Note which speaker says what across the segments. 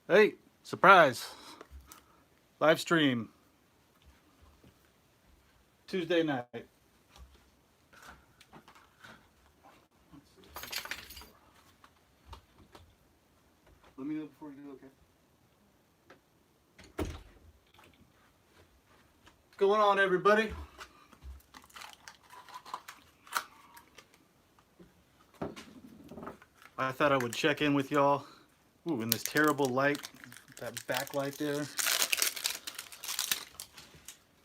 Speaker 1: Hey, surprise. Live stream. Tuesday night. Let me know before you do, okay? What's going on, everybody? I thought I would check in with y'all. Ooh, in this terrible light, that backlight there.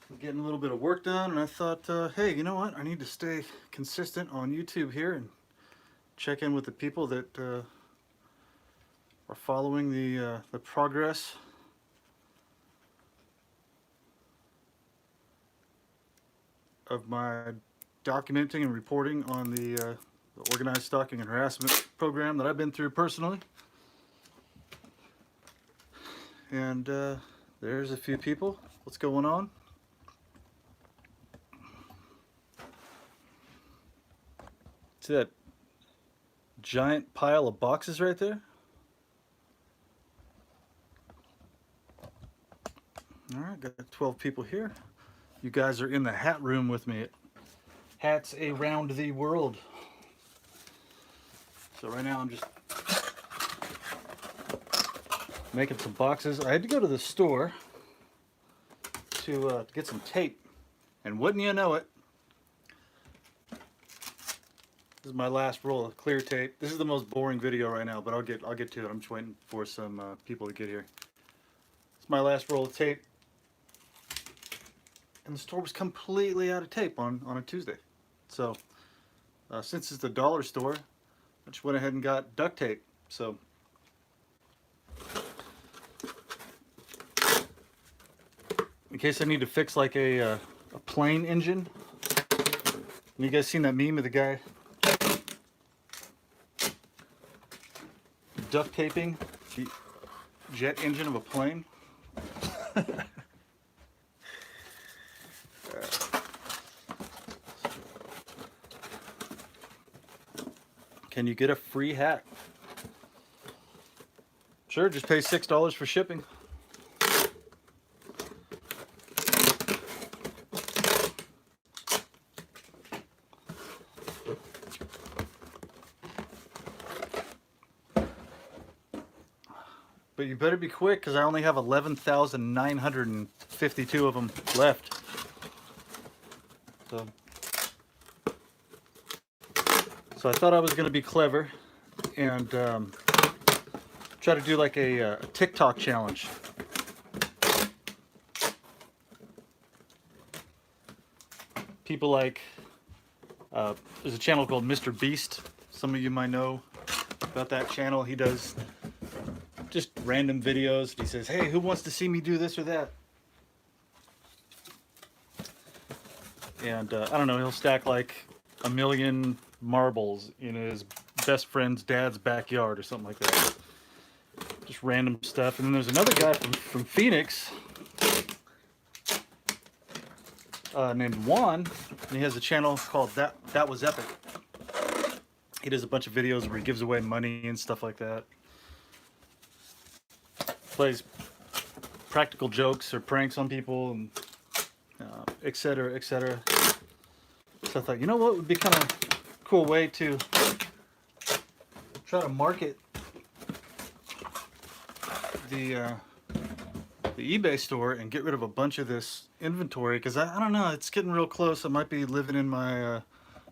Speaker 1: I'm getting a little bit of work done, and I thought, hey, you know what? I need to stay consistent on YouTube here and check in with the people that are following the progress of my documenting and reporting on the organized stalking and harassment program that I've been through personally. And there's a few people. What's going on? See that giant pile of boxes right there? All right, got 12 people here. You guys are in the hat room with me at Hats Around the World. So right now I'm just making some boxes. I had to go to the store to get some tape, and wouldn't you know it, this is my last roll of clear tape. This is the most boring video right now, but I'll get to it. I'm just waiting for some people to get here. It's my last roll of tape, and the store was completely out of tape on a Tuesday. So since it's the dollar store, I just went ahead and got duct tape. So in case I need to fix like a plane engine. You guys seen that meme of the guy duct taping the jet engine of a plane? Can you get a free hat? Sure, just pay $6 for shipping. But you better be quick, because I only have 11,952 of them left. So I thought I was going to be clever and try to do like a TikTok challenge. People like, there's a channel called Mr. Beast. Some of you might know about that channel. He does just random videos. He says, hey, who wants to see me do this or that? And I don't know, he'll stack like 1 million marbles in his best friend's dad's backyard or something like that. Just random stuff. And then there's another guy from Phoenix named Juan, and he has a channel called That Was Epic. He does a bunch of videos where he gives away money and stuff like that. Plays practical jokes or pranks on people, and etc., etc. So I thought, you know what would be kind of a cool way to try to market the eBay store and get rid of a bunch of this inventory, because I don't know, it's getting real close. I might be living in my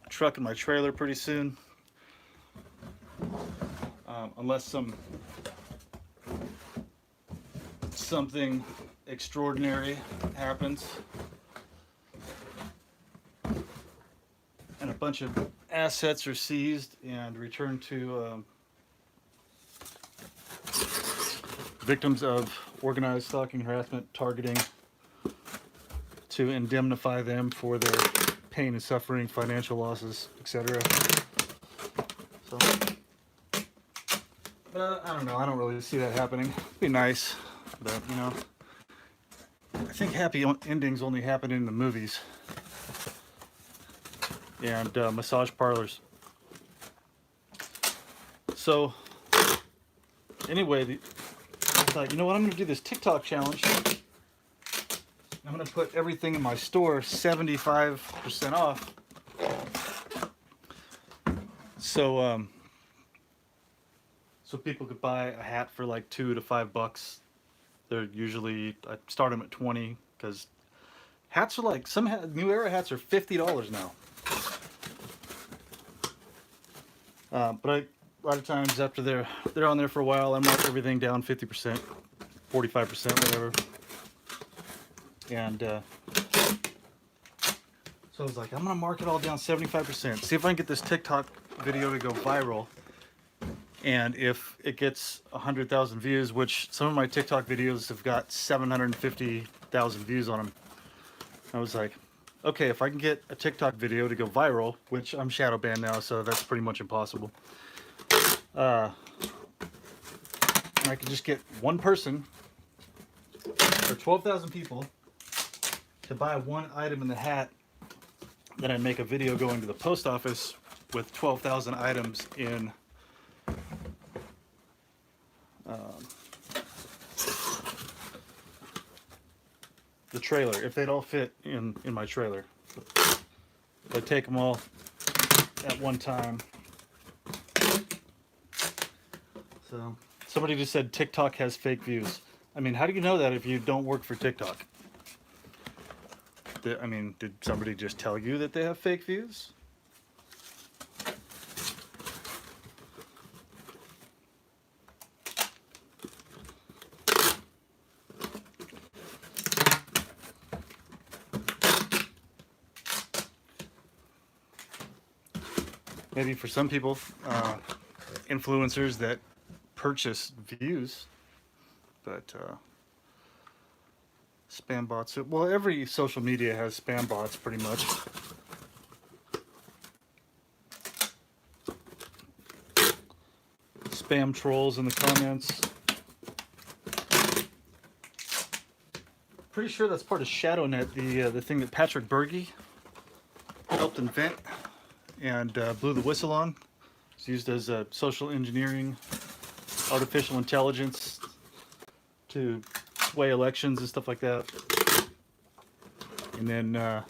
Speaker 1: truck and my trailer pretty soon, unless something extraordinary happens and a bunch of assets are seized and returned to victims of organized stalking, harassment, targeting, to indemnify them for their pain and suffering, financial losses, etc. So, but I don't know. I don't really see that happening. It'd be nice, but you know, I think happy endings only happen in the movies and massage parlors. So, anyway, thought, you know what, I'm going to do this TikTok challenge. I'm going to put everything in my store 75% off. So, so people could buy a hat for like $2 to $5. They're usually, I start them at 20 because hats are like, some New Era hats are $50 now. But a lot of times after they're on there for a while, I mark everything down 50%, 45%, whatever. And so I was like, I'm gonna mark it all down 75%. See if I can get this TikTok video to go viral. And if it gets 100,000 views, which some of my TikTok videos have got 750,000 views on them, I was like, okay, if I can get a TikTok video to go viral, which I'm shadow banned now, so that's pretty much impossible. And I could just get one person or 12,000 people to buy one item in the hat, then I'd make a video going to the post office with 12,000 items in the trailer, if they'd all fit in my trailer. I'd take them all at one time. So somebody just said TikTok has fake views. I mean, how do you know that if you don't work for TikTok? I mean, did somebody just tell you that they have fake views? Maybe for some people, influencers that purchase views, but spam bots. Well, every social media has spam bots pretty much. Spam trolls in the comments. Pretty sure that's part of ShadowNet, the thing that Patrick Berge helped invent and blew the whistle on. It's used as social engineering, artificial intelligence to sway elections and stuff like that. And then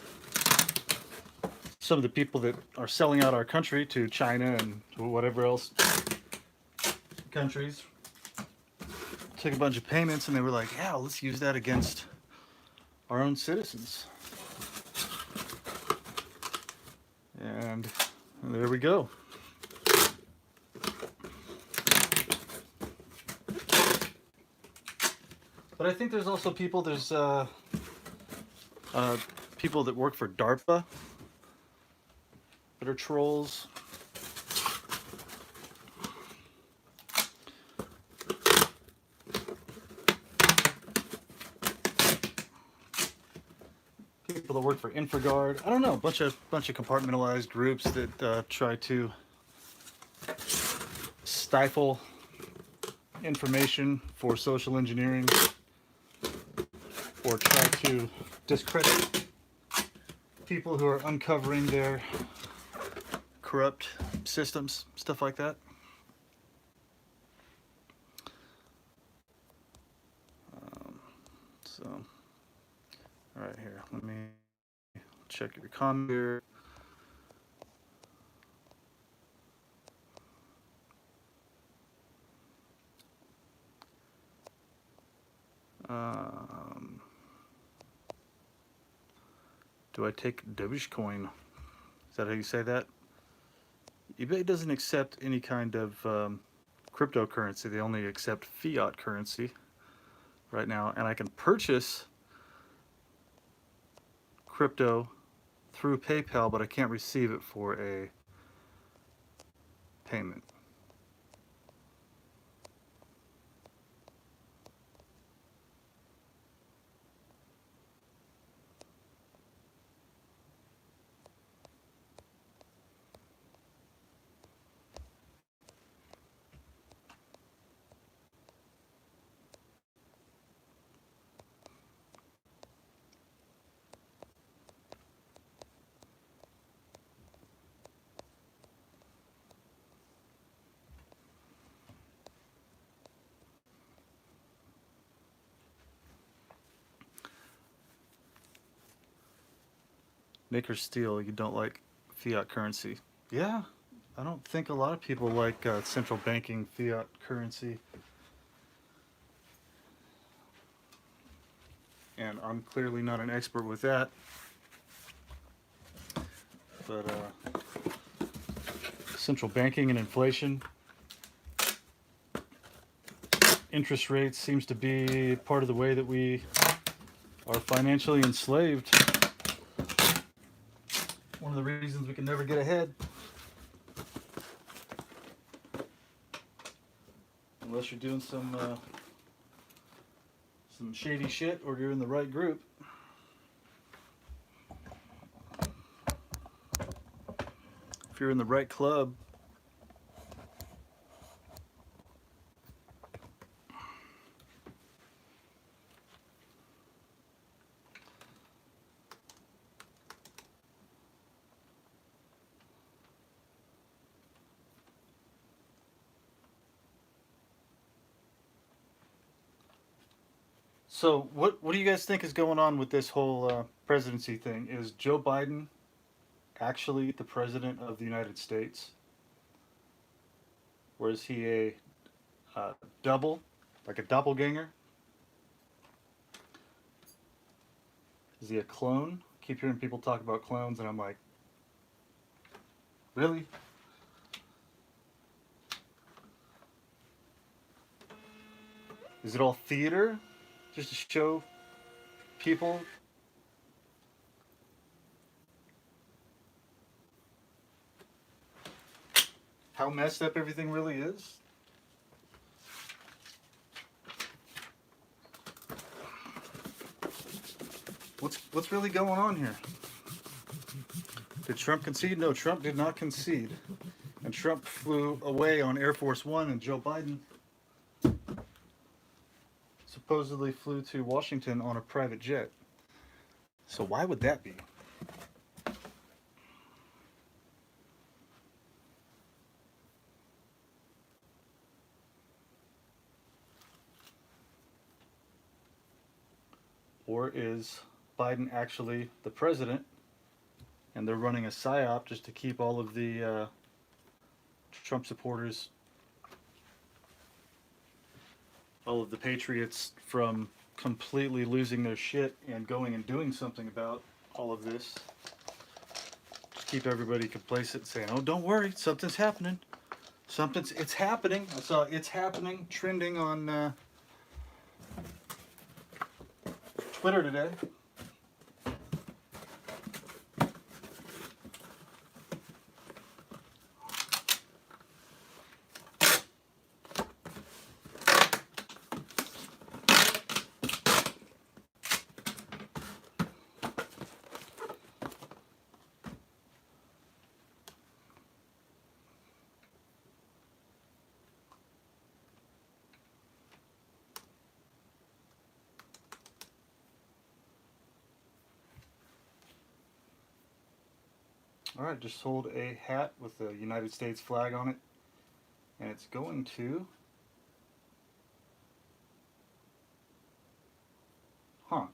Speaker 1: some of the people that are selling out our country to China and whatever else countries took a bunch of payments and they were like, yeah, let's use that against our own citizens. And there we go. But I think there's also people, there's people that work for DARPA that are trolls. People that work for InfraGard. I don't know, bunch of compartmentalized groups that try to stifle information for social engineering or try to discredit people who are uncovering their corrupt systems, stuff like that. So, all right, here, let me check your comment here. Do I take Dogecoin? Is that how you say that? eBay doesn't accept any kind of cryptocurrency. They only accept fiat currency right now. And I can purchase crypto through PayPal, but I can't receive it for a payment. Nick or Steele, you don't like fiat currency. Yeah, I don't think a lot of people like central banking fiat currency. And I'm clearly not an expert with that. But central banking and inflation, interest rates seems to be part of the way that we are financially enslaved. One of the reasons we can never get ahead. Unless you're doing some shady shit or you're in the right group. If you're in the right club. So what do you guys think is going on with this whole presidency thing? Is Joe Biden actually the president of the United States? Or is he a double, like a doppelganger? Is he a clone? I keep hearing people talk about clones, and I'm like, really? Is it all theater, just to show people? How messed up everything really is? What's really going on here? Did Trump concede? No, Trump did not concede. And Trump flew away on Air Force One, and Joe Biden supposedly flew to Washington on a private jet. So why would that be? Or is Biden actually the president, and they're running a psyop just to keep all of the Trump supporters, all of the patriots, from completely losing their shit and going and doing something about all of this? Just keep everybody complacent, saying, "Oh, don't worry, something's happening. It's happening." I saw "it's happening" trending on Twitter today. All right, just sold a hat with the United States flag on it, and it's going to,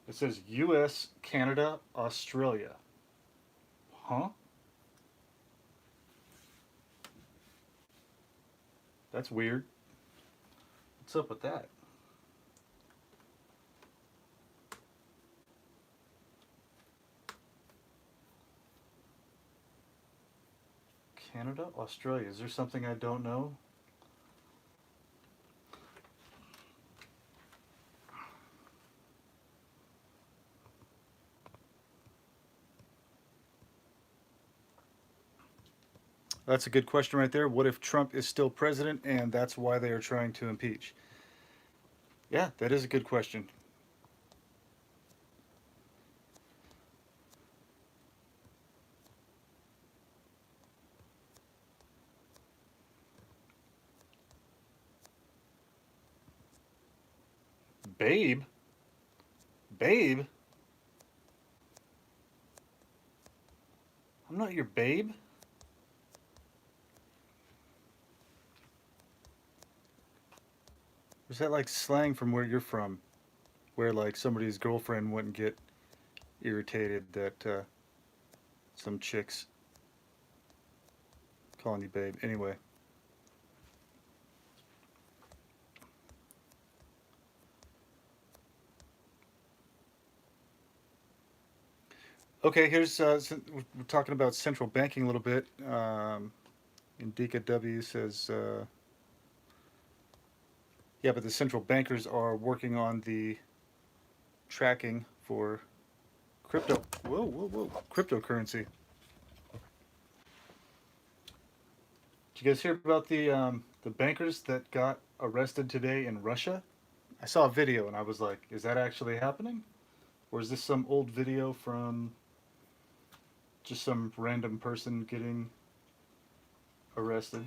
Speaker 1: it says US, Canada, Australia. Huh? That's weird. What's up with that? Canada, Australia. Is there something I don't know? That's a good question right there. What if Trump is still president and that's why they are trying to impeach? Yeah, that is a good question. Babe? Babe? I'm not your babe. Or is that like slang from where you're from? Where like somebody's girlfriend wouldn't get irritated that some chicks calling you babe. Anyway. Okay, here's we're talking about central banking a little bit. Indika W says, yeah, but the central bankers are working on the tracking for cryptocurrency. Did you guys hear about the bankers that got arrested today in Russia? I saw a video and I was like, is that actually happening? Or is this some old video from just some random person getting arrested?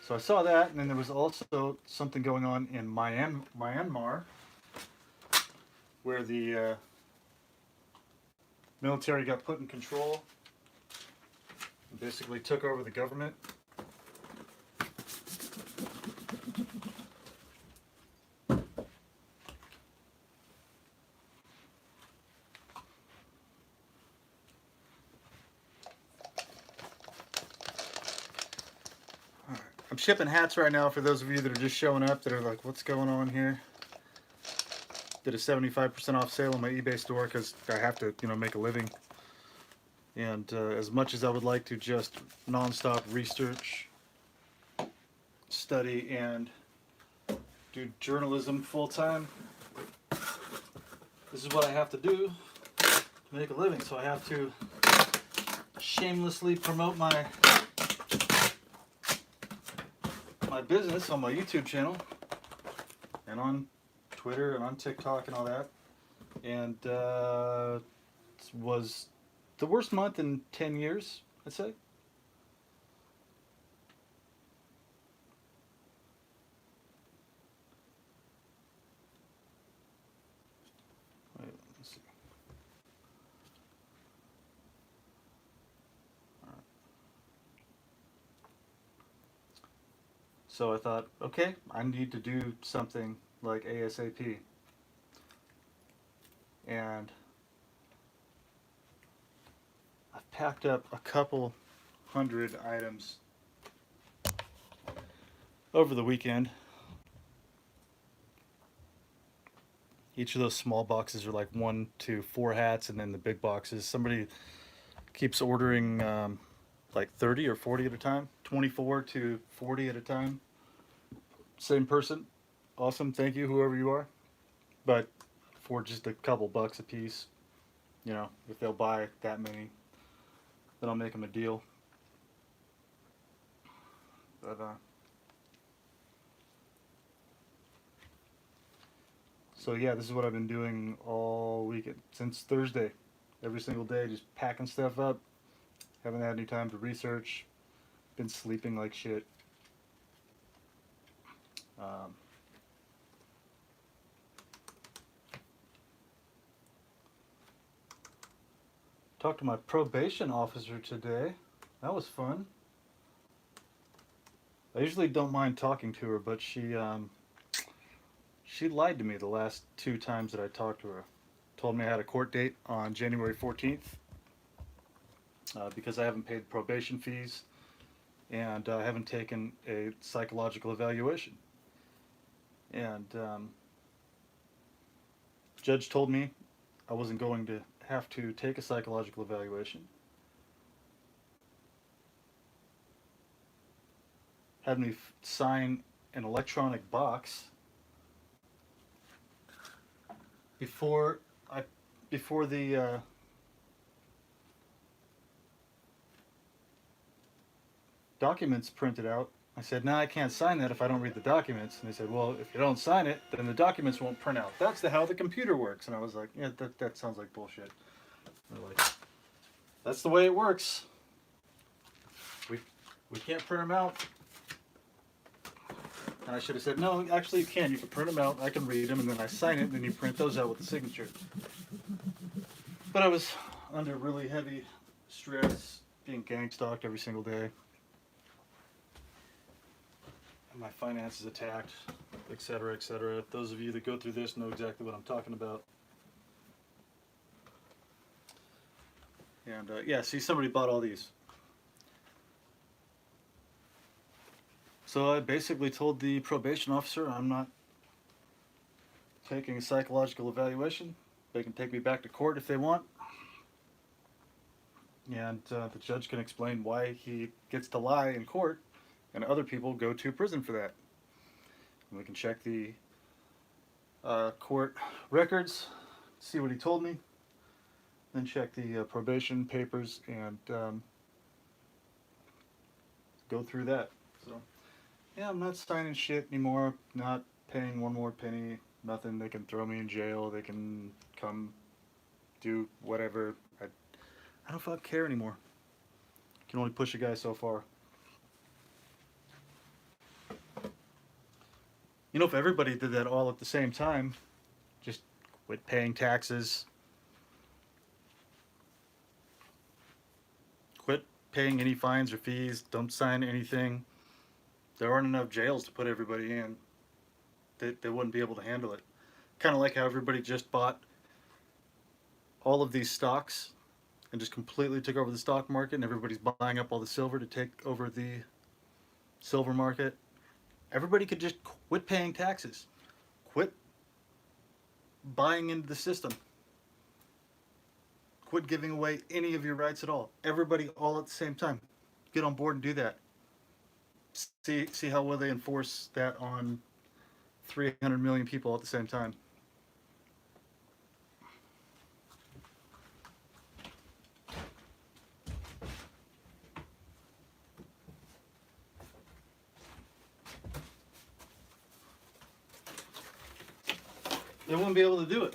Speaker 1: So I saw that, and then there was also something going on in Myanmar, where the military got put in control and basically took over the government. I'm shipping hats right now for those of you that are just showing up that are like, what's going on here? Did a 75% off sale on my eBay store because I have to, make a living. And as much as I would like to just nonstop research, study, and do journalism full time, this is what I have to do to make a living. So I have to shamelessly promote my business on my YouTube channel and on Twitter and on TikTok and all that. And it was the worst month in 10 years, I'd say. Wait, let's see. All right. So I thought, okay, I need to do something like ASAP. And I've packed up a couple hundred items over the weekend. Each of those small boxes are like 1 to 4 hats, and then the big boxes. Somebody keeps ordering like 30 or 40 at a time, 24 to 40 at a time. Same person. Awesome. Thank you, whoever you are. But for just a couple bucks a piece, if they'll buy that many, then I'll make them a deal. But so yeah, this is what I've been doing all weekend since Thursday. Every single day, just packing stuff up. Haven't had any time to research. Been sleeping like shit. Talked to my probation officer today. That was fun. I usually don't mind talking to her, but she lied to me the last 2 times that I talked to her. Told me I had a court date on January 14th because I haven't paid probation fees and I haven't taken a psychological evaluation. And judge told me I wasn't going to have to take a psychological evaluation. Had me sign an electronic box before the documents printed out. I said, no, I can't sign that if I don't read the documents. And they said, well, if you don't sign it, then the documents won't print out. That's how the computer works. And I was like, yeah, that sounds like bullshit. And they're like, that's the way it works. We can't print them out. And I should have said, no, actually you can. You can print them out. I can read them, and then I sign it, and then you print those out with the signature. But I was under really heavy stress, being gang stalked every single day. And my finances attacked, etc., etc. Those of you that go through this know exactly what I'm talking about. And yeah, see, somebody bought all these. So I basically told the probation officer I'm not taking a psychological evaluation. They can take me back to court if they want. And the judge can explain why he gets to lie in court and other people go to prison for that. And we can check the court records, see what he told me, then check the probation papers and go through that. So, yeah, I'm not signing shit anymore, not paying one more penny, nothing. They can throw me in jail, they can come do whatever. I don't fucking care anymore. Can only push a guy so far. You know, if everybody did that all at the same time, just quit paying taxes, quit paying any fines or fees, don't sign anything, there aren't enough jails to put everybody in. They wouldn't be able to handle it. Kind of like how everybody just bought all of these stocks and just completely took over the stock market, and everybody's buying up all the silver to take over the silver market. Everybody could just quit paying taxes, quit buying into the system, quit giving away any of your rights at all. Everybody all at the same time. Get on board and do that. See how well they enforce that on 300 million people at the same time. They wouldn't be able to do it.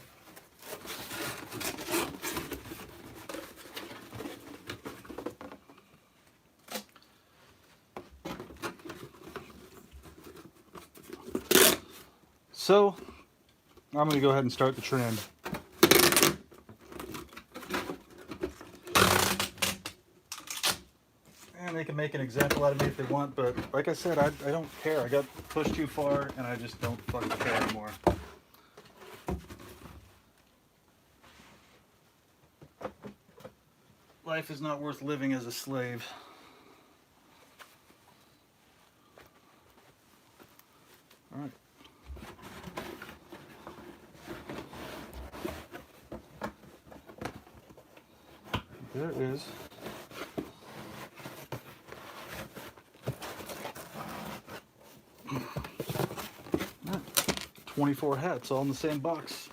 Speaker 1: So, I'm going to go ahead and start the trend. And they can make an example out of me if they want, but like I said, I don't care. I got pushed too far, and I just don't fucking care anymore. Life is not worth living as a slave. All right. There is 24 hats all in the same box.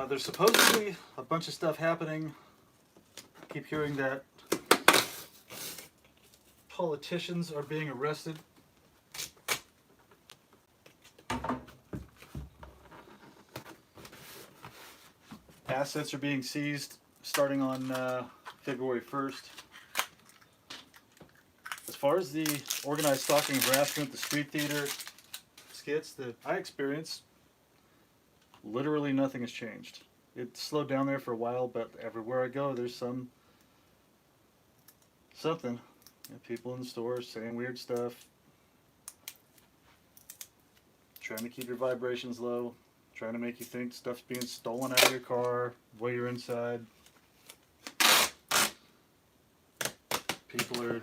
Speaker 1: There's supposedly a bunch of stuff happening. I keep hearing that politicians are being arrested. Assets are being seized starting on February 1st. As far as the organized stalking and harassment, the street theater skits that I experienced, literally nothing has changed. It slowed down there for a while, but everywhere I go, there's something. You know, people in the stores saying weird stuff, trying to keep your vibrations low, trying to make you think stuff's being stolen out of your car while you're inside. People are,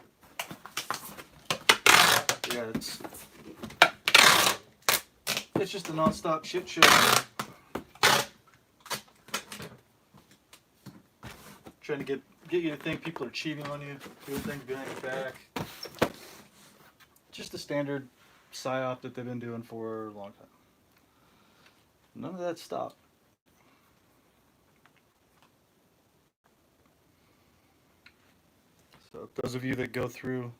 Speaker 1: yeah, it's just a non-stop shit show. Trying to get you to think people are cheating on you, doing things behind your back. Just the standard psyop that they've been doing for a long time. None of that stopped. So those of you that go through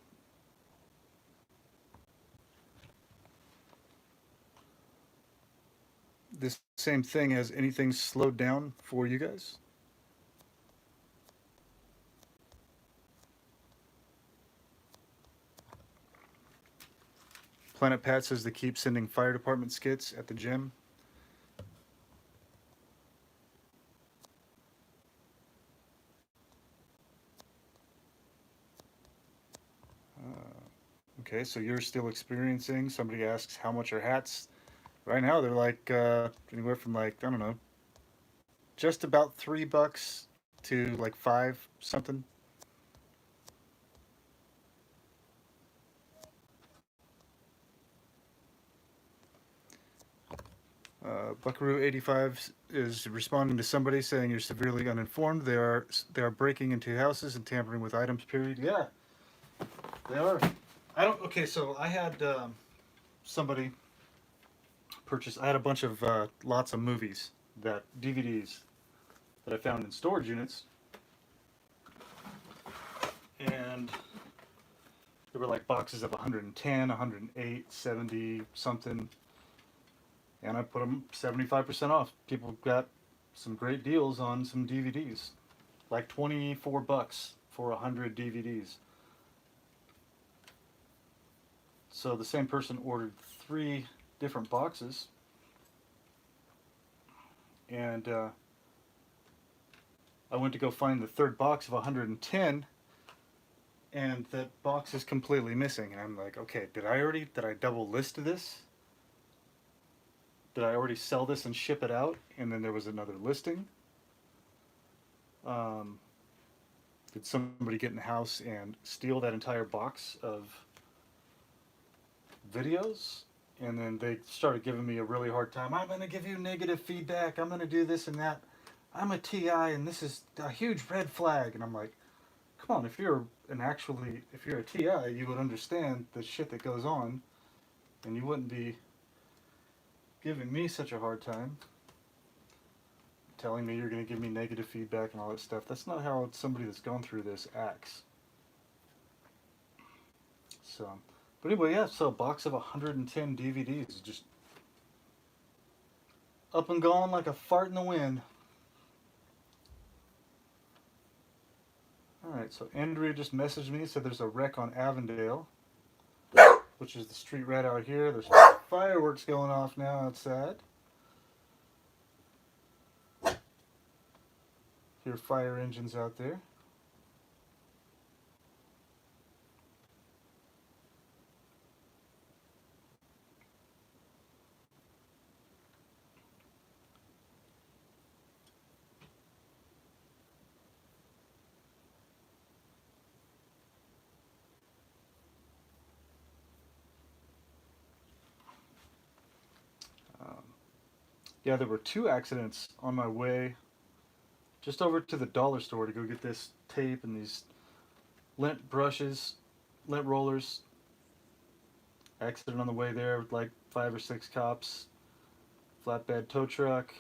Speaker 1: this same thing, has anything slowed down for you guys? Planet Pat says they keep sending fire department skits at the gym. Okay, so you're still experiencing. Somebody asks how much are hats. Right now they're like anywhere from like, I don't know, just about $3 to like five something. Buckaroo 85 is responding to somebody saying you're severely uninformed. They are breaking into houses and tampering with items. Period. Yeah, they are. I don't. Okay, so I had somebody purchase. I had a bunch of lots of movies, that DVDs that I found in storage units, and there were like boxes of 110, 108, 70 something, and I put them 75% off. People got some great deals on some DVDs, like $24 for 100 DVDs. So the same person ordered 3 different boxes, and I went to go find the third box of 110, and that box is completely missing. And I'm like, okay, did I double list this? Did I already sell this and ship it out? And then there was another listing. Um, did somebody get in the house and steal that entire box of videos? And then they started giving me a really hard time. I'm going to give you negative feedback. I'm going to do this and that. I'm a TI and this is a huge red flag. And I'm like, come on, if you're a TI, you would understand the shit that goes on, and you wouldn't be giving me such a hard time, telling me you're going to give me negative feedback and all that stuff. That's not how somebody that's gone through this acts. So, but anyway, yeah. So a box of 110 DVDs, just up and gone like a fart in the wind. All right. So Andrea just messaged me, said there's a wreck on Avondale, which is the street right out here. There's fireworks going off now outside. Hear fire engines out there. Um, yeah, there were 2 accidents on my way just over to the dollar store to go get this tape and these lint brushes, lint rollers. Accident on the way there with like 5 or 6 cops, flatbed tow truck.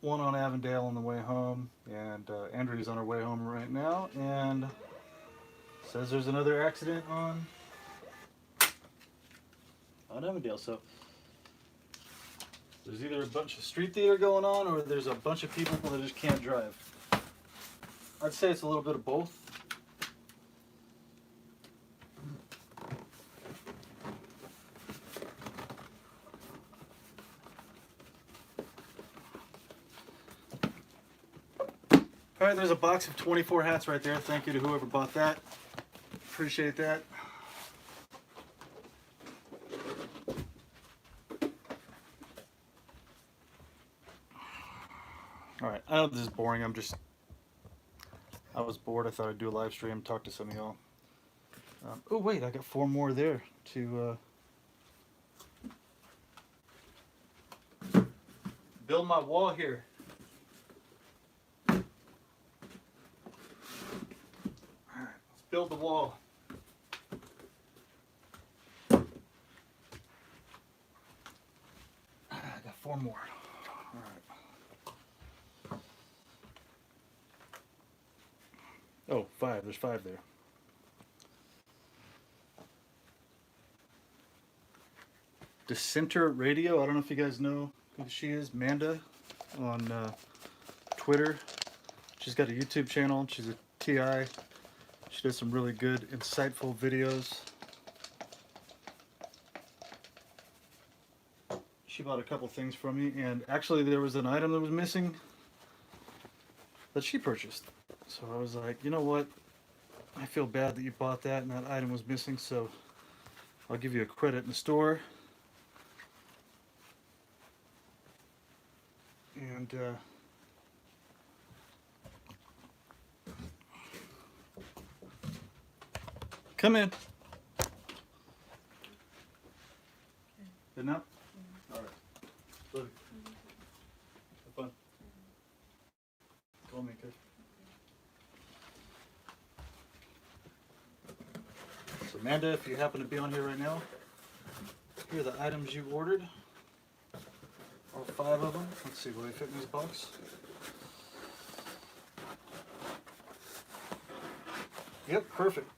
Speaker 1: One on Avondale on the way home, and Andrea's on her way home right now, and says there's another accident on Avondale. So there's either a bunch of street theater going on, or there's a bunch of people that just can't drive. I'd say it's a little bit of both. All right, there's a box of 24 hats right there. Thank you to whoever bought that. Appreciate that. All right, I know this is boring. I was bored. I thought I'd do a live stream, talk to some of y'all. Oh wait, I got 4 more there to build my wall here. Build the wall. I got 4 more. All right. Oh, 5. There's 5 there. Dissenter Radio. I don't know if you guys know who she is. Manda on Twitter. She's got a YouTube channel. She's a TI. She does some really good, insightful videos. She bought a couple things from me, and actually there was an item that was missing that she purchased. So I was like, you know what? I feel bad that you bought that and that item was missing, so I'll give you a credit in the store. And come in. Good enough? All right. Love you. Have fun. Call me, okay? So Amanda, if you happen to be on here right now, here are the items you ordered. All 5 of them. Let's see, will they fit in this box? Yep, perfect.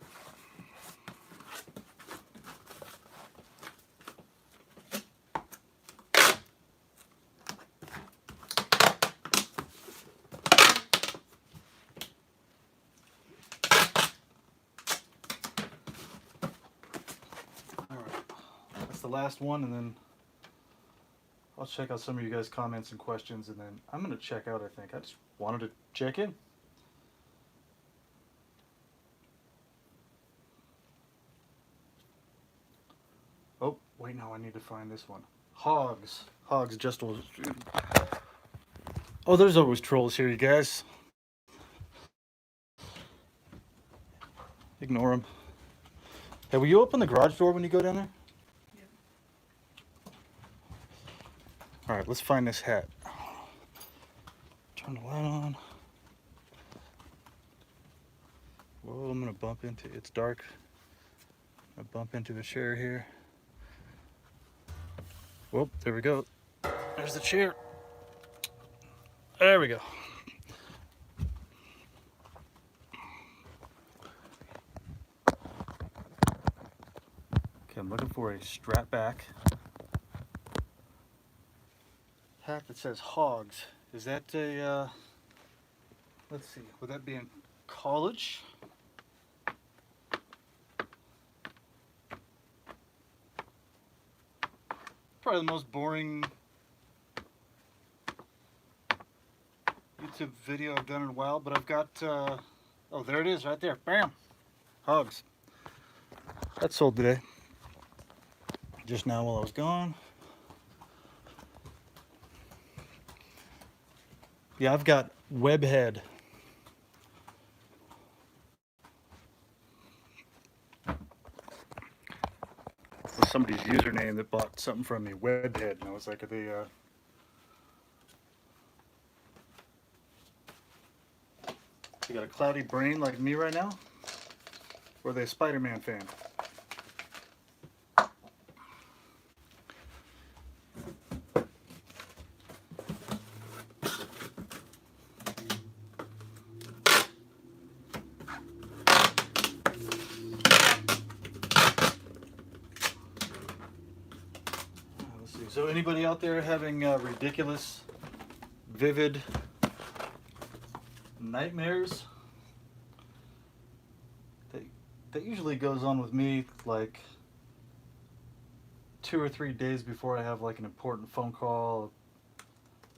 Speaker 1: The last one, and then I'll check out some of you guys' comments and questions, and then I'm going to check out, I think. I just wanted to check in. Oh, wait, no, I need to find this one. Hogs. Hogs just was... Oh, there's always trolls here, you guys. Ignore them. Hey, will you open the garage door when you go down there? All right, let's find this hat. Turn the light on. Whoa, I'm gonna bump into, it's dark. I bump into the chair here. Whoop, there we go. There's the chair. There we go. Okay, I'm looking for a strap back hat that says Hogs. Is that a, let's see, would that be in college? Probably the most boring YouTube video I've done in a while, but I've got, oh, there it is right there. Bam! Hogs. That sold today. Just now while I was gone. Yeah, I've got Webhead. It's somebody's username that bought something from me, Webhead, and I was like, are they, you got a cloudy brain like me right now? Or are they a Spider-Man fan? So anybody out there having ridiculous, vivid nightmares? That usually goes on with me like 2 or 3 days before I have like an important phone call,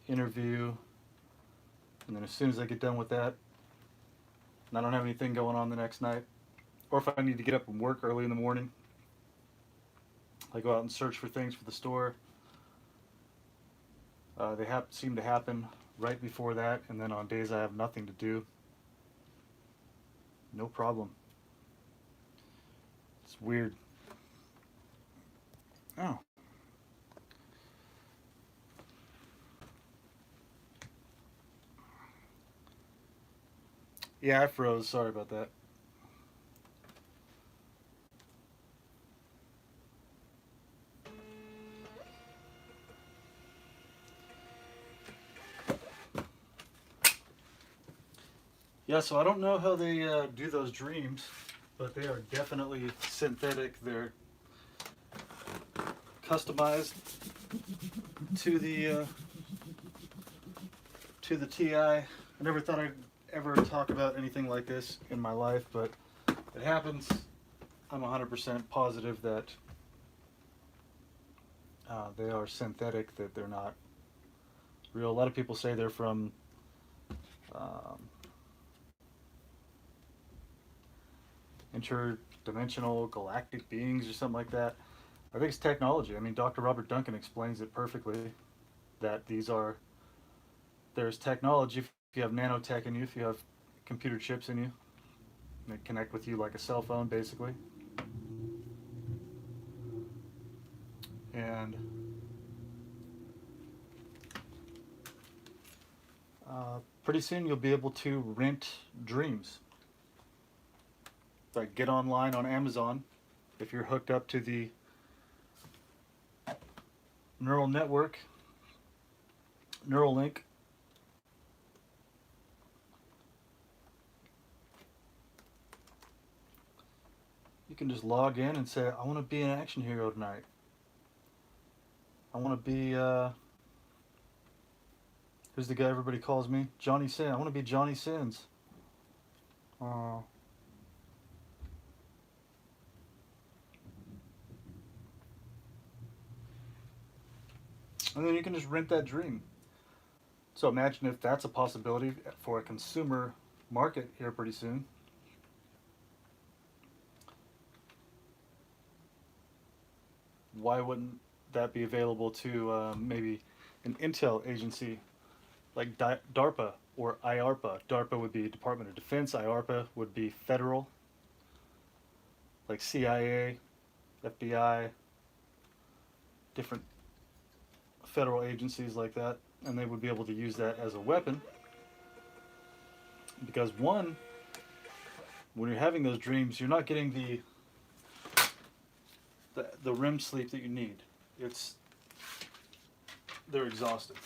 Speaker 1: interview, and then as soon as I get done with that, and I don't have anything going on the next night, or if I need to get up and work early in the morning, I go out and search for things for the store. They seem to happen right before that, and then on days I have nothing to do, no problem. It's weird. Oh. Yeah, I froze. Sorry about that. Yeah, so I don't know how they do those dreams, but they are definitely synthetic. They're customized to the TI. I never thought I'd ever talk about anything like this in my life, but it happens. I'm 100% positive that they are synthetic, that they're not real. A lot of people say they're from interdimensional galactic beings or something like that. I think it's technology. I mean, Dr. Robert Duncan explains it perfectly that there's technology. If you have nanotech in you, if you have computer chips in you, they connect with you like a cell phone, basically. And pretty soon you'll be able to rent dreams. Like get online on Amazon if you're hooked up to the neural network, Neuralink. You can just log in and say, I want to be an action hero tonight. I want to be, who's the guy everybody calls me? Johnny Sins. I want to be Johnny Sins. And then you can just rent that dream. So imagine if that's a possibility for a consumer market here pretty soon. Why wouldn't that be available to maybe an intel agency like DARPA or IARPA? DARPA would be Department of Defense. IARPA would be federal, like CIA, FBI, different federal agencies like that, and they would be able to use that as a weapon. Because one, when you're having those dreams, you're not getting the REM sleep that you need. They're exhausted.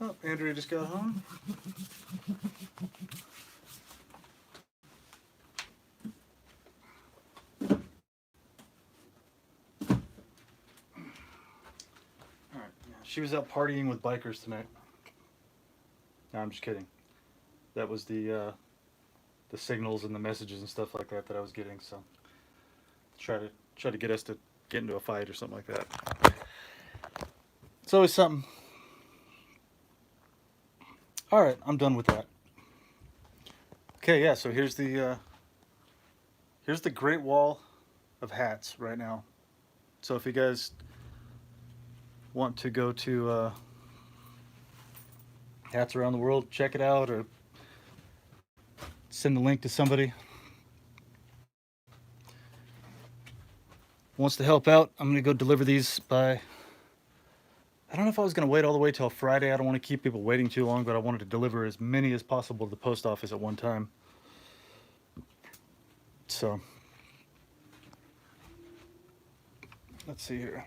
Speaker 1: Oh, Andrea just got home. Alright, she was out partying with bikers tonight. No, I'm just kidding. That was the signals and the messages and stuff like that I was getting. So try to get us to get into a fight or something like that. It's always something. All right, I'm done with that. Okay, yeah. So here's the Great Wall of hats right now. So if you guys want to go to hats around the world, check it out, or send the link to somebody who wants to help out. I'm gonna go deliver these by, I don't know if I was gonna wait all the way till Friday. I don't want to keep people waiting too long, but I wanted to deliver as many as possible to the post office at one time. So let's see here.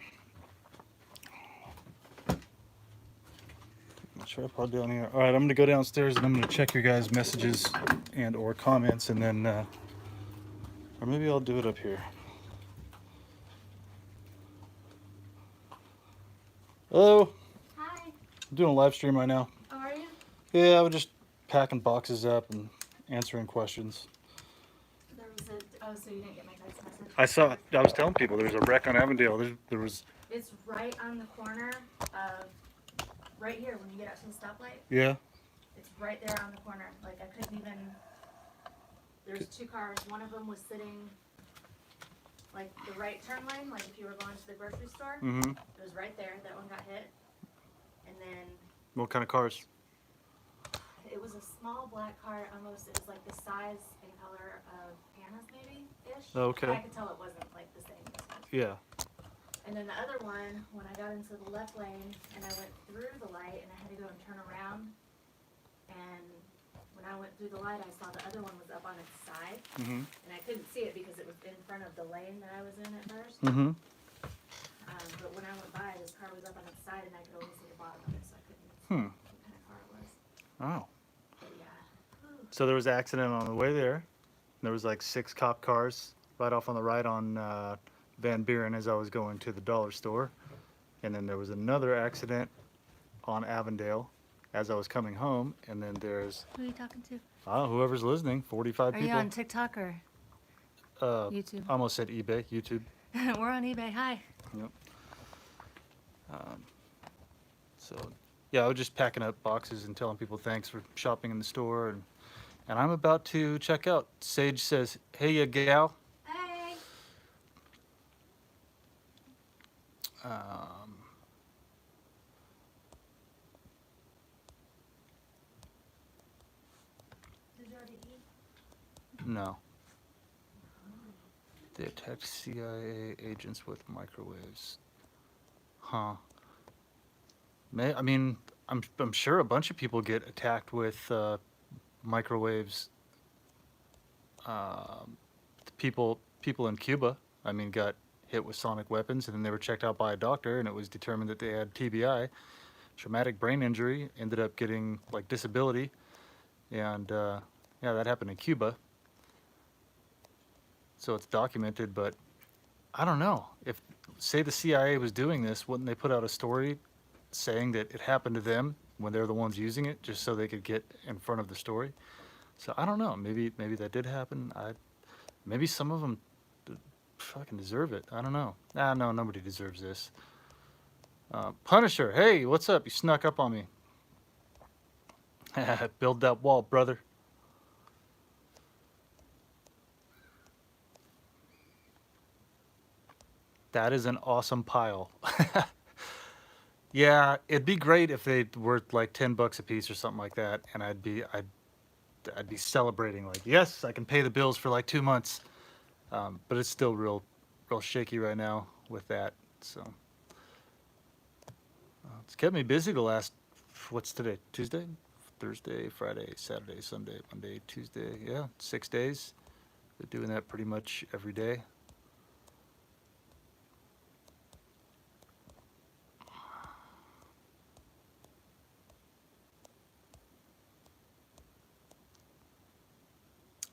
Speaker 1: Tripod down here. All right, I'm gonna go downstairs and I'm gonna check your guys' messages and or comments, and then or maybe I'll do it up here. Hello.
Speaker 2: Hi.
Speaker 1: I'm doing a live stream right now.
Speaker 2: How are you?
Speaker 1: Yeah, I was just packing boxes up and answering questions.
Speaker 2: There was so you didn't get my text message?
Speaker 1: I was telling people there was a wreck on Avondale. There was.
Speaker 2: It's right on the corner of, right here when you get out to the stoplight.
Speaker 1: Yeah.
Speaker 2: It's right there on the corner. Like I couldn't even, there's two cars. One of them was sitting like the right turn lane, like if you were going to the grocery store.
Speaker 1: Mm-hmm.
Speaker 2: It was right there. That one got hit. And then.
Speaker 1: What kind of cars?
Speaker 2: It was a small black car, almost, it was like the size and color of Hannah's maybe-ish.
Speaker 1: Oh, okay.
Speaker 2: But I could tell it wasn't like the same as one.
Speaker 1: Yeah.
Speaker 2: And then the other one, when I got into the left lane and I went through the light and I had to go and turn around, and when I went through the light, I saw the other one was up on its side,
Speaker 1: Mm-hmm.
Speaker 2: and I couldn't see it because it was in front of the lane that I was in at first.
Speaker 1: Mm-hmm.
Speaker 2: But when I went by, this car was up on its side and I could only see the bottom of it, so I couldn't see
Speaker 1: Hmm.
Speaker 2: what kind of car it was.
Speaker 1: Oh.
Speaker 2: But yeah.
Speaker 1: So there was an accident on the way there. There was like 6 cop cars right off on the right on Van Buren as I was going to the dollar store. And then there was another accident on Avondale as I was coming home. And then there's,
Speaker 2: Who are you talking to?
Speaker 1: whoever's listening, 45
Speaker 2: Are
Speaker 1: people.
Speaker 2: you on TikTok or YouTube?
Speaker 1: I almost said eBay, YouTube.
Speaker 2: We're on eBay. Hi.
Speaker 1: Yep. Um, so, yeah, I was just packing up boxes and telling people thanks for shopping in the store, and I'm about to check out. Sage says, "Hey, ya gal."
Speaker 2: Hey.
Speaker 1: Um,
Speaker 2: Did you already eat?
Speaker 1: no, they attacked CIA agents with microwaves. Huh? I mean, I'm sure a bunch of people get attacked with microwaves. Um, people in Cuba, I mean, got hit with sonic weapons, and then they were checked out by a doctor, and it was determined that they had TBI, traumatic brain injury, ended up getting like disability, and yeah, that happened in Cuba. So it's documented, but I don't know if, say, the CIA was doing this, wouldn't they put out a story saying that it happened to them when they're the ones using it, just so they could get in front of the story? So I don't know. Maybe that did happen. Maybe some of them fucking deserve it. I don't know. Ah, no, nobody deserves this. Punisher, hey, what's up? You snuck up on me. Build that wall, brother. That is an awesome pile. Yeah, it'd be great if they were like $10 a piece or something like that, and I'd be celebrating like, yes, I can pay the bills for like 2 months. But it's still real shaky right now with that. So it's kept me busy the last, what's today? Tuesday, Thursday, Friday, Saturday, Sunday, Monday, Tuesday. Yeah, 6 days. Been doing that pretty much every day.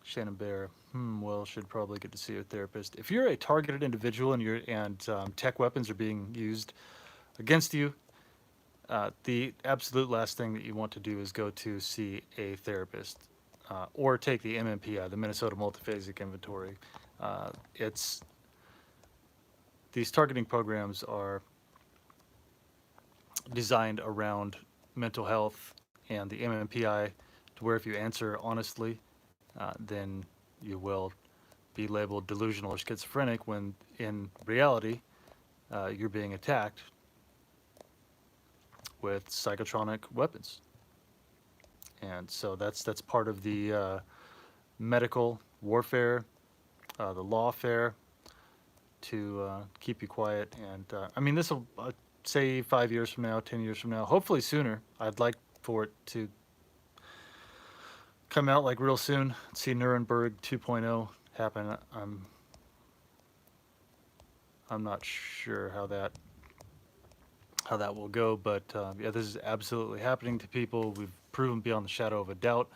Speaker 1: Shannon Bear. Well, should probably get to see a therapist. If you're a targeted individual and tech weapons are being used against you, the absolute last thing that you want to do is go to see a therapist or take the MMPI, the Minnesota Multiphasic Inventory. It's these targeting programs are designed around mental health and the MMPI, to where if you answer honestly, then you will be labeled delusional or schizophrenic when in reality you're being attacked with psychotronic weapons. And so that's part of the medical warfare, the lawfare, to keep you quiet. And I mean, this will say 5 years from now, 10 years from now, hopefully sooner. I'd like for it to come out like real soon. See Nuremberg 2.0 happen. I'm not sure how that will go, but yeah, this is absolutely happening to people. We've proven beyond the shadow of a doubt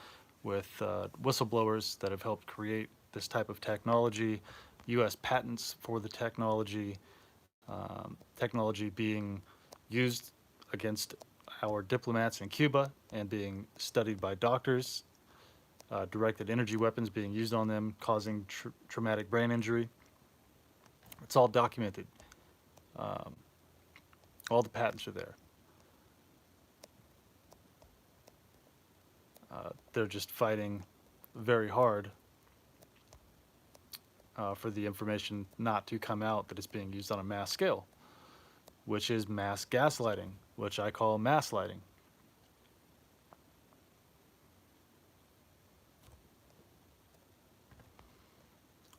Speaker 1: with whistleblowers that have helped create this type of technology, U.S. patents for the technology, technology being used against our diplomats in Cuba and being studied by doctors, directed energy weapons being used on them, causing traumatic brain injury. It's all documented. Um, all the patents are there. They're just fighting very hard for the information not to come out that it's being used on a mass scale, which is mass gaslighting, which I call mass lighting.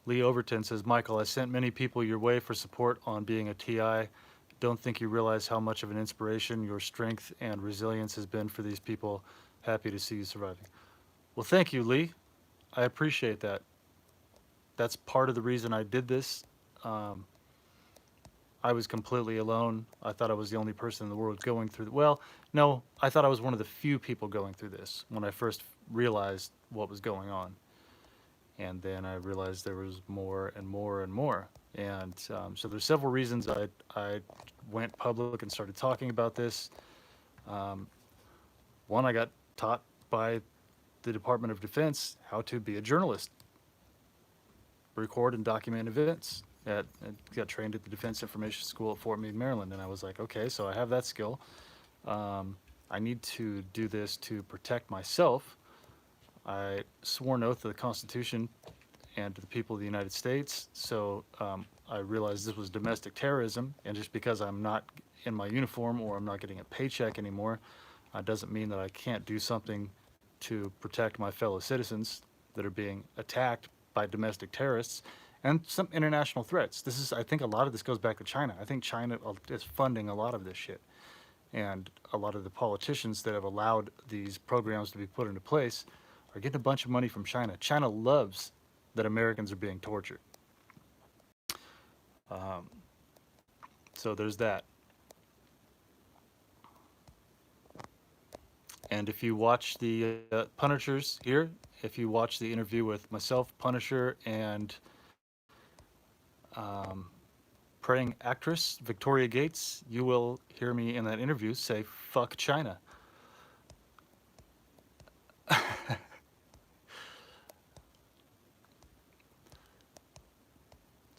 Speaker 1: Lee Overton says, Michael, I sent many people your way for support on being a TI. Don't think you realize how much of an inspiration your strength and resilience has been for these people. Happy to see you surviving. Well, thank you, Lee. I appreciate that. That's part of the reason I did this. Um, I was completely alone. I thought I was the only person in the world going through. Well, no, I thought I was one of the few people going through this when I first realized what was going on. And then I realized there was more and more and more. And so there's several reasons I went public and started talking about this. Um, one, I got taught by the Department of Defense how to be a journalist, record and document events. got trained at the Defense Information School at Fort Meade, Maryland, and I was like, okay, so I have that skill. I need to do this to protect myself. I swore an oath to the Constitution and to the people of the United States. So I realized this was domestic terrorism, and just because I'm not in my uniform or I'm not getting a paycheck anymore, doesn't mean that I can't do something to protect my fellow citizens that are being attacked by domestic terrorists and some international threats. This is, I think, a lot of this goes back to China. I think China is funding a lot of this shit, and a lot of the politicians that have allowed these programs to be put into place are getting a bunch of money from China. China loves that Americans are being tortured. So there's that. And if you watch the Punishers here, if you watch the interview with myself, Punisher, and praying actress Victoria Gates, you will hear me in that interview say, fuck China. It's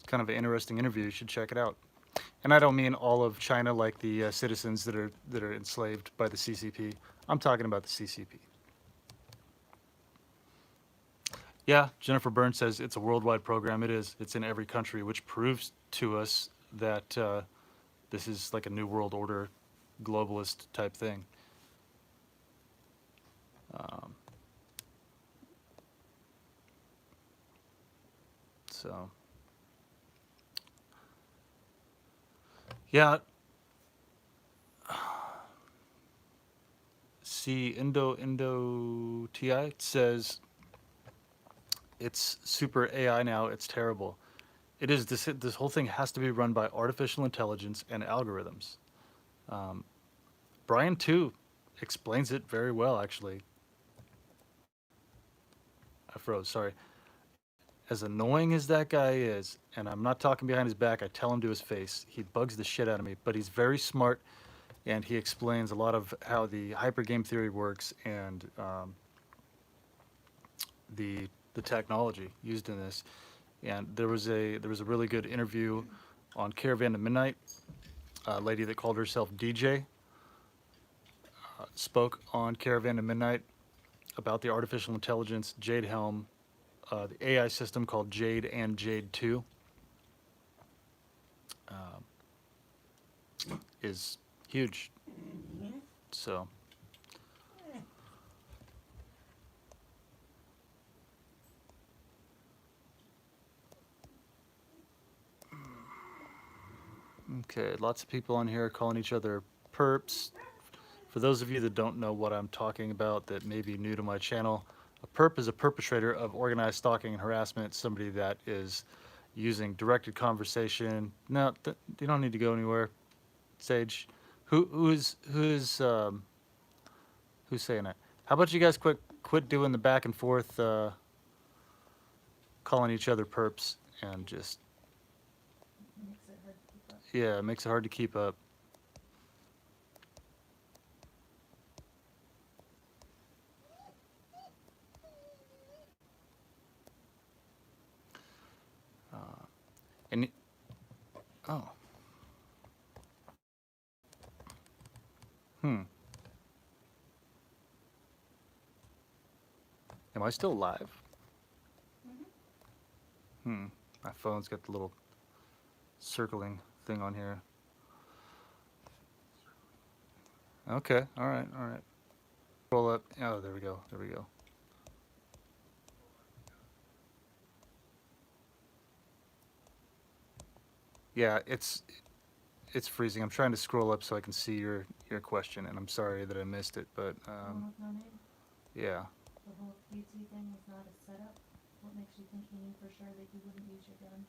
Speaker 1: kind of an interesting interview. You should check it out. And I don't mean all of China, like the citizens that are enslaved by the CCP. I'm talking about the CCP. Yeah, Jennifer Burns says it's a worldwide program. It is. It's in every country, which proves to us that this is like a new world order, globalist type thing. So, yeah. See, Indo Ti says it's super AI now. It's terrible. It is. This whole thing has to be run by artificial intelligence and algorithms. Brian too explains it very well, actually. I froze. Sorry. As annoying as that guy is, and I'm not talking behind his back, I tell him to his face. He bugs the shit out of me, but he's very smart, and he explains a lot of how the hypergame theory works and the technology used in this. And there was a really good interview on Caravan to Midnight. A lady that called herself DJ spoke on Caravan to Midnight about the artificial intelligence Jade Helm, the AI system called Jade and Jade 2 is huge. So okay, lots of people on here calling each other perps. For those of you that don't know what I'm talking about, that may be new to my channel, a perp is a perpetrator of organized stalking and harassment, somebody that is using directed conversation. No, you don't need to go anywhere. Sage, who's saying it? How about you guys quit doing the back and forth, calling each other perps, and just yeah, it makes it hard to keep up. And oh, am I still live? My phone's got the little circling thing on here. Okay, all right. Roll up. Oh, there we go. Yeah, it's freezing. I'm trying to scroll up so I can see your question, and I'm sorry that I missed it, but yeah.
Speaker 2: The whole QT thing was not a setup. What makes you think he knew for sure that you wouldn't use your gun?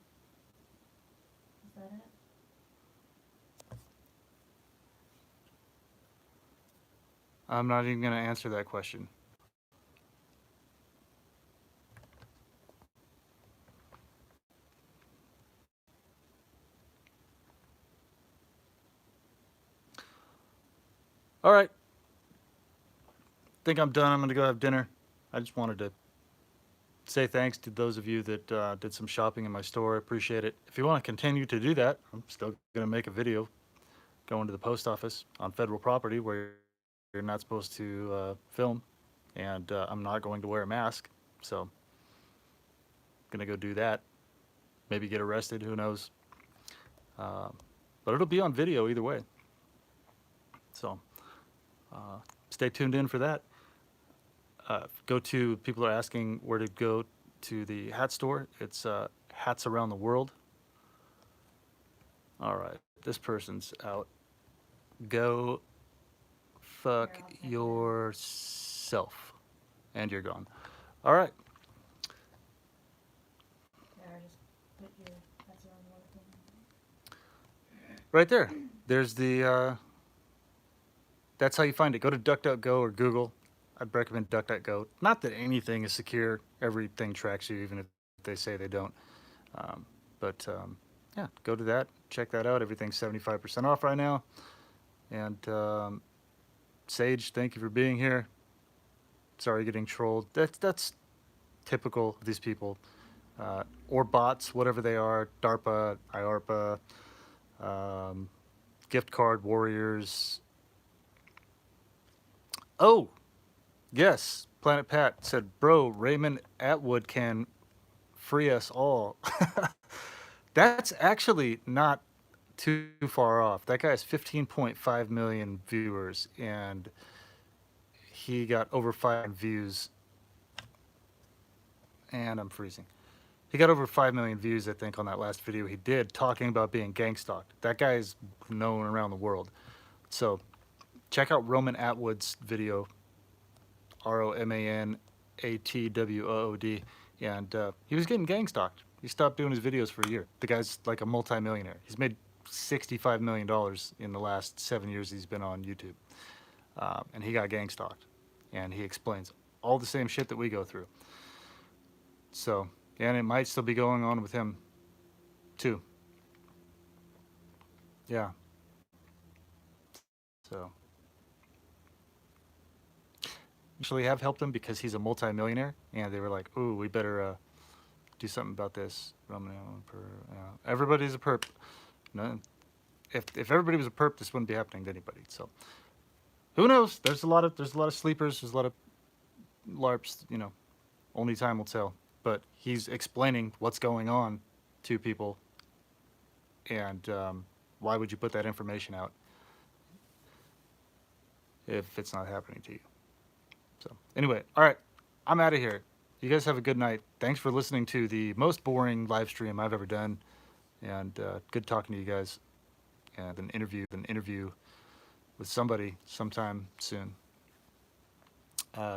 Speaker 2: Is that it?
Speaker 1: I'm not even going to answer that question. All right. Think I'm done. I'm going to go have dinner. I just wanted to say thanks to those of you that did some shopping in my store. I appreciate it. If you want to continue to do that, I'm still going to make a video going to the post office on federal property where you're not supposed to film, and I'm not going to wear a mask, so I'm going to go do that. Maybe get arrested, who knows. But it'll be on video either way. So stay tuned in for that. Go to, people are asking where to go to the hat store. It's Hats Around the World. All right, this person's out. Go fuck yourself. And you're gone. All right. Right there. There's the, that's how you find it. Go to DuckDuckGo or Google. I'd recommend DuckDuckGo. Not that anything is secure. Everything tracks you, even if they say they don't. Yeah, go to that. Check that out. Everything's 75% off right now. And Sage, thank you for being here. Sorry getting trolled. That's typical of these people. Or bots, whatever they are. DARPA, IARPA, gift card warriors. Oh, yes. Planet Pat said, bro, Raymond Atwood can free us all. That's actually not too far off. That guy has 15.5 million viewers, and he got over 5 views. And I'm freezing. He got over 5 million views, I think, on that last video he did talking about being gang stalked. That guy is known around the world. So check out Roman Atwood's video, ROMANATWOOD, and he was getting gang stalked. He stopped doing his videos for a year. The guy's like a multi-millionaire. He's made $65 million in the last 7 years he's been on YouTube. And he got gang stalked. And he explains all the same shit that we go through. So, and it might still be going on with him, too. Yeah. So, actually have helped him because he's a multi-millionaire, and they were like, ooh, we better do something about this. Everybody's a perp. No, if everybody was a perp, this wouldn't be happening to anybody. So, who knows? There's a lot of sleepers. There's a lot of LARPs. You know, only time will tell. But he's explaining what's going on to people, and why would you put that information out if it's not happening to you? So anyway, all right, I'm out of here. You guys have a good night. Thanks for listening to the most boring live stream I've ever done, and good talking to you guys. And an interview with somebody sometime soon.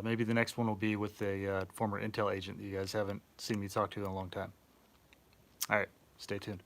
Speaker 1: Maybe the next one will be with a former Intel agent that you guys haven't seen me talk to in a long time. All right, stay tuned.